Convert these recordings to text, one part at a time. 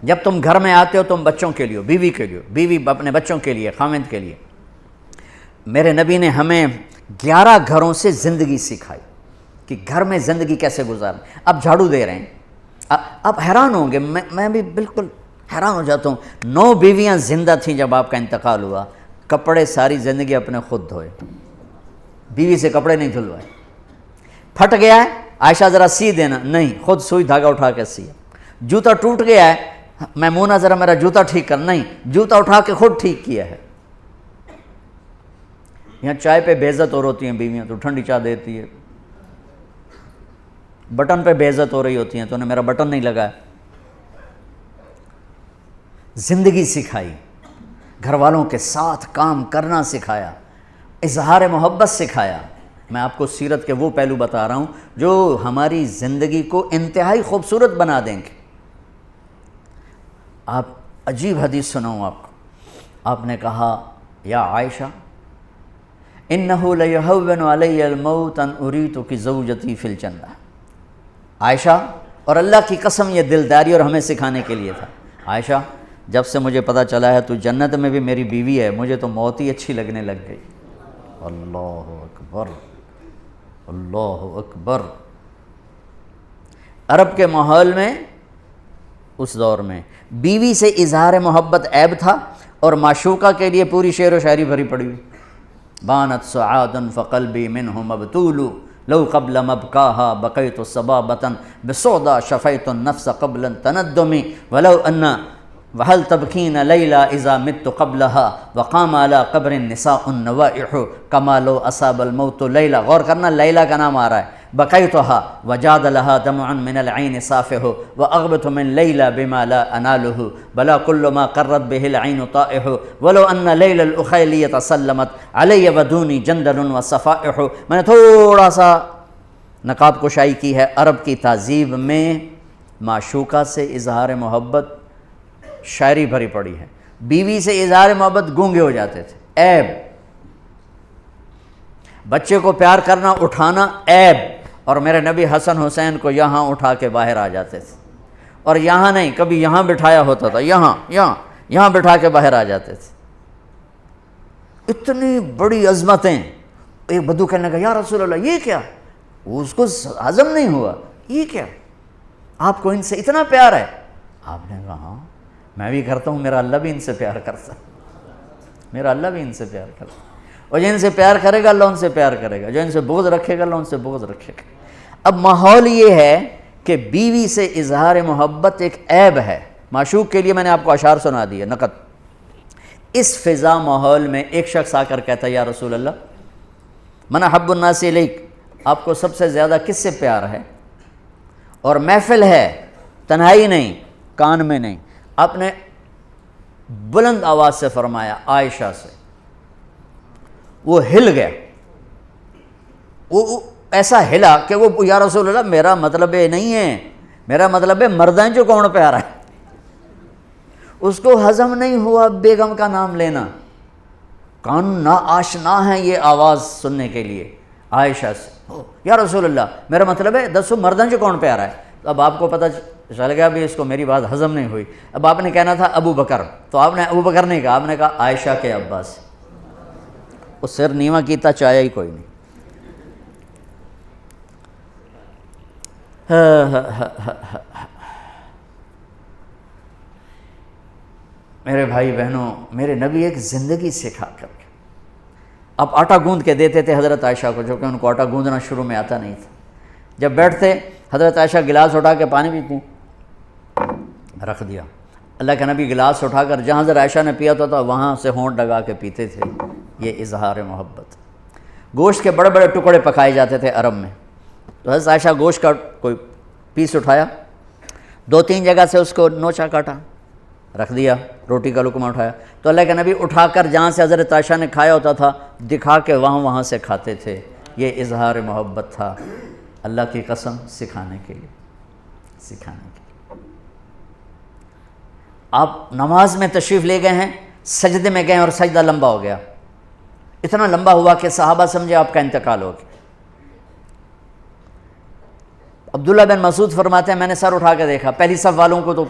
جب تم گھر میں آتے ہو تم بچوں کے لیے ہو، بیوی کے لیے ہو، بیوی اپنے بچوں کے لیے، خاوند کے لیے۔ میرے نبی نے ہمیں 11 گھروں سے زندگی سکھائی کہ گھر میں زندگی کیسے گزاریں۔ اب جھاڑو دے رہے ہیں، اب حیران ہوں گے، میں بھی بالکل حیران ہو جاتا ہوں۔ 9 بیویاں زندہ تھیں جب آپ کا انتقال ہوا، کپڑے ساری زندگی اپنے خود دھوئے، بیوی سے کپڑے نہیں دھلوائے۔ پھٹ گیا ہے عائشہ ذرا سی دینا، نہیں، خود سوئی دھاگا اٹھا کے سیا۔ جوتا ٹوٹ گیا ہے، میمونہ ذرا میرا جوتا ٹھیک کر، نہیں، جوتا اٹھا کے خود ٹھیک کیا ہے۔ یہاں چائے پہ بے عزت اور ہوتی ہیں بیویاں، تو ٹھنڈی چائے دیتی ہے، بٹن پہ بے عزت ہو رہی ہوتی ہیں، تو انہیں میرا بٹن نہیں لگا ہے۔ زندگی سکھائی، گھر والوں کے ساتھ کام کرنا سکھایا، اظہار محبت سکھایا۔ میں آپ کو سیرت کے وہ پہلو بتا رہا ہوں جو ہماری زندگی کو انتہائی خوبصورت بنا دیں گے۔ آپ عجیب حدیث سناؤں آپ کو، آپ نے کہا یا عائشہ انہو لیہون علی الموت ان اریتک زوجتی فی الجنہ۔ عائشہ، اور اللہ کی قسم یہ دلداری اور ہمیں سکھانے کے لیے تھا، عائشہ جب سے مجھے پتہ چلا ہے تو جنت میں بھی میری بیوی ہے، مجھے تو موت ہی اچھی لگنے لگ گئی۔ اللہ اکبر، اللہ اکبر۔ عرب کے ماحول میں اس دور میں بیوی سے اظہار محبت عیب تھا، اور معشوقہ کے لیے پوری شعر و شاعری بھری پڑی ہوئی۔ بانت سعاد فقلبی منہ مبتول لو قبل مبکاہا بقیت صبابۃ بسودا شفیت النفس قبل تندمی ولو ان وهل تبکین لیلا اذا مت قبلها وقام على قبر النساء النوائح کما لو اصاب الموت لیلا۔ غور کرنا، لیلا کا نام آ رہا ہے۔ بقیتها وجاد لها دمع من العین صافح واغبت من لیلا بما لا اناله بلا كل ما قرت به العین طائح ولو ان لیلا الاخیلیۃ سلمت علی ودونی جندل وصفائح۔ میں نے تھوڑا سا نقاب کشائی کی ہے۔ عرب کی تہذیب میں معشوقہ سے اظہار محبت شاعری بھری پڑی ہے، بیوی سے اظہار محبت گونگے ہو جاتے تھے، عیب۔ بچے کو پیار کرنا، اٹھانا، عیب۔ اور میرے نبی حسن حسین کو یہاں اٹھا کے باہر آ جاتے تھے، اور یہاں نہیں، کبھی یہاں بٹھایا ہوتا تھا، یہاں بٹھا کے باہر آ جاتے تھے۔ اتنی بڑی عظمتیں۔ ایک بدو کہنے لگا یا رسول اللہ یہ کیا؟ اس کو ہضم نہیں ہوا، یہ کیا؟ آپ کو ان سے اتنا پیار ہے؟ آپ نے کہا ہاں میں بھی کرتا ہوں، میرا اللہ بھی ان سے پیار کرتا ہے، میرا اللہ بھی ان سے پیار کرتا ہے، اور جو ان سے پیار کرے گا اللہ ان سے پیار کرے گا، جو ان سے بغض رکھے گا اللہ ان سے بغض رکھے گا۔ اب ماحول یہ ہے کہ بیوی سے اظہار محبت ایک عیب ہے۔ معشوق کے لیے میں نے آپ کو اشعار سنا دیے، نقد۔ اس فضا ماحول میں ایک شخص آ کر کہتا ہے یا رسول اللہ من احب الناس الیک، آپ کو سب سے زیادہ کس سے پیار ہے؟ اور محفل ہے، تنہائی نہیں، کان میں نہیں۔ آپ نے بلند آواز سے فرمایا عائشہ سے، وہ ہل گیا، وہ ایسا ہلا کہ وہ یا رسول اللہ میرا مطلب یہ نہیں ہے، میرا مطلب ہے مردیں جو کون پیارا ہے۔ اس کو ہضم نہیں ہوا بیگم کا نام لینا، کان نا آشنا ہے یہ آواز سننے کے لیے عائشہ سے، یا رسول اللہ میرا مطلب ہے دسو مردیں جو کون پیارا ہے۔ اب آپ کو پتہ چل گیا بھی اس کو میری بات ہضم نہیں ہوئی۔ اب آپ نے کہنا تھا ابو بکر، تو آپ نے ابو بکر نہیں کہا، آپ نے کہا عائشہ کے ابا سے۔ وہ سر نیواں کیتا چاہیا ہی کوئی نہیں۔ میرے بھائی بہنوں، میرے نبی ایک زندگی سکھا کر کے، اب آٹا گوندھ کے دیتے تھے حضرت عائشہ کو، جو کہ ان کو آٹا گوندھنا شروع میں آتا نہیں تھا۔ جب بیٹھتے حضرت عائشہ گلاس اٹھا کے پانی پیتی، رکھ دیا۔ اللہ کے نبی گلاس اٹھا کر جہاں حضرت عائشہ نے پیا تھا وہاں سے ہونٹ لگا کے پیتے تھے۔ یہ اظہار محبت۔ گوشت کے بڑے بڑے ٹکڑے پکائے جاتے تھے عرب میں، تو حضرت عائشہ گوشت کا کوئی پیس اٹھایا، 2-3 جگہ سے اس کو نوچا کاٹا، رکھ دیا، روٹی کا لقمہ اٹھایا، تو اللہ کے نبی اٹھا کر جہاں سے حضرت عائشہ نے کھایا ہوتا تھا دکھا کے وہاں سے کھاتے تھے۔ یہ اظہار محبت تھا، اللہ کی قسم سکھانے کے لیے۔ آپ نماز میں تشریف لے گئے ہیں، سجدے میں گئے اور سجدہ لمبا ہو گیا، اتنا لمبا ہوا کہ صحابہ سمجھے آپ کا انتقال ہو گیا۔ عبداللہ بن مسعود فرماتے ہیں میں نے سر اٹھا کے دیکھا، پہلی صف والوں کو تو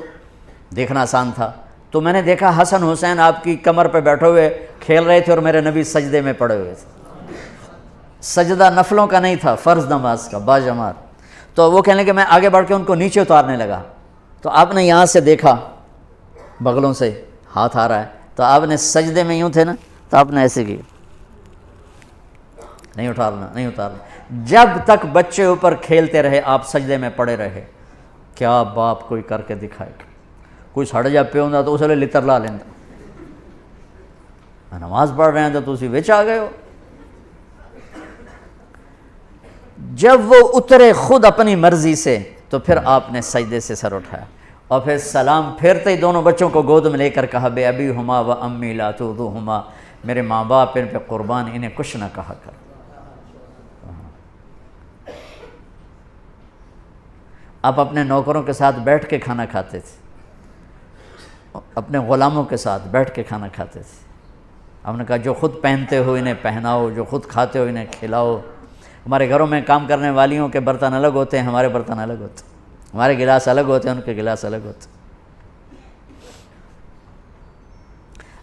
دیکھنا آسان تھا۔ تو میں نے دیکھا حسن حسین آپ کی کمر پہ بیٹھے ہوئے کھیل رہے تھے اور میرے نبی سجدے میں پڑے ہوئے تھے۔ سجدہ نفلوں کا نہیں تھا، فرض نماز کا باجماعت۔ تو وہ کہنے کہ میں آگے بڑھ کے ان کو نیچے اتارنے لگا، تو آپ نے یہاں سے دیکھا بغلوں سے ہاتھ آ رہا ہے، تو آپ نے سجدے میں یوں تھے نا، تو آپ نے ایسے کی، نہیں اٹھارنا نہیں اتارنا، جب تک بچے اوپر کھیلتے رہے آپ سجدے میں پڑے رہے۔ کیا باپ کوئی کر کے دکھائے، کوئی سڑ جا پہ ہوں تو اس لیے لتر لا لینا، نماز پڑھ رہے ہیں تو تسی وچ آ گئے ہو۔ جب وہ اترے خود اپنی مرضی سے تو پھر آپ نے سجدے سے سر اٹھایا، اور پھر سلام پھیرتے ہی دونوں بچوں کو گود میں لے کر کہا بے ابی ہما و امی لا تؤذوہما، میرے ماں باپ ان پہ قربان، انہیں کچھ نہ کہا کر۔ آپ اپنے نوکروں کے ساتھ بیٹھ کے کھانا کھاتے تھے، اپنے غلاموں کے ساتھ بیٹھ کے کھانا کھاتے تھے۔ آپ نے کہا جو خود پہنتے ہو انہیں پہناؤ، جو خود کھاتے ہو انہیں کھلاؤ۔ ہمارے گھروں میں کام کرنے والیوں کے برتن الگ ہوتے ہیں، ہمارے برتن الگ ہوتے ہیں، ہمارے گلاس الگ ہوتے ہیں، ان کے گلاس الگ ہوتے ہیں۔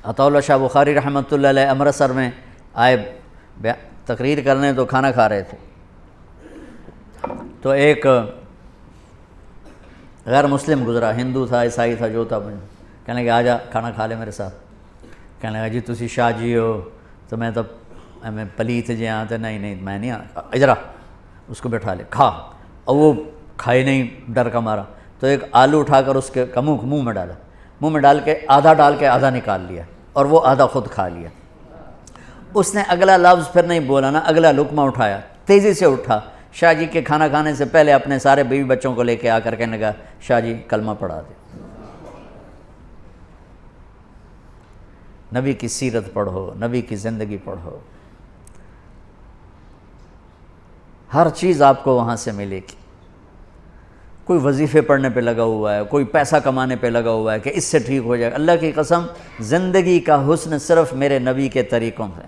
عطا اللہ شاہ بخاری رحمۃ اللہ علیہ امرتسر میں آئے تقریر کرنے، تو کھانا کھا رہے تھے، تو ایک غیر مسلم گزرا، ہندو تھا عیسائی تھا جو تھا، کہنے لگا آجا کھانا کھا لے میرے ساتھ۔ کہنے لگا جی تسی شاہ جی ہو، تو میں تو میں پلیت جی ہاں، تو نہیں میں نہیں آنا، اجرا اس کو بٹھا لے کھا، اور وہ کھائے نہیں ڈر کا مارا، تو ایک آلو اٹھا کر اس کے منہ میں ڈالا، منہ میں ڈال کے آدھا نکال لیا، اور وہ آدھا خود کھا لیا۔ اس نے اگلا لفظ پھر نہیں بولا نا، اگلا لقمہ اٹھایا، تیزی سے اٹھا، شاہ جی کے کھانا کھانے سے پہلے اپنے سارے بیوی بچوں کو لے کے آ کر کہنے لگا شاہ جی کلمہ پڑھا دے، نبی کی سیرت پڑھو، نبی کی زندگی پڑھو، ہر چیز آپ کو وہاں سے ملے گی۔ کوئی وظیفے پڑھنے پہ لگا ہوا ہے، کوئی پیسہ کمانے پہ لگا ہوا ہے کہ اس سے ٹھیک ہو جائے، اللہ کی قسم زندگی کا حسن صرف میرے نبی کے طریقوں سے۔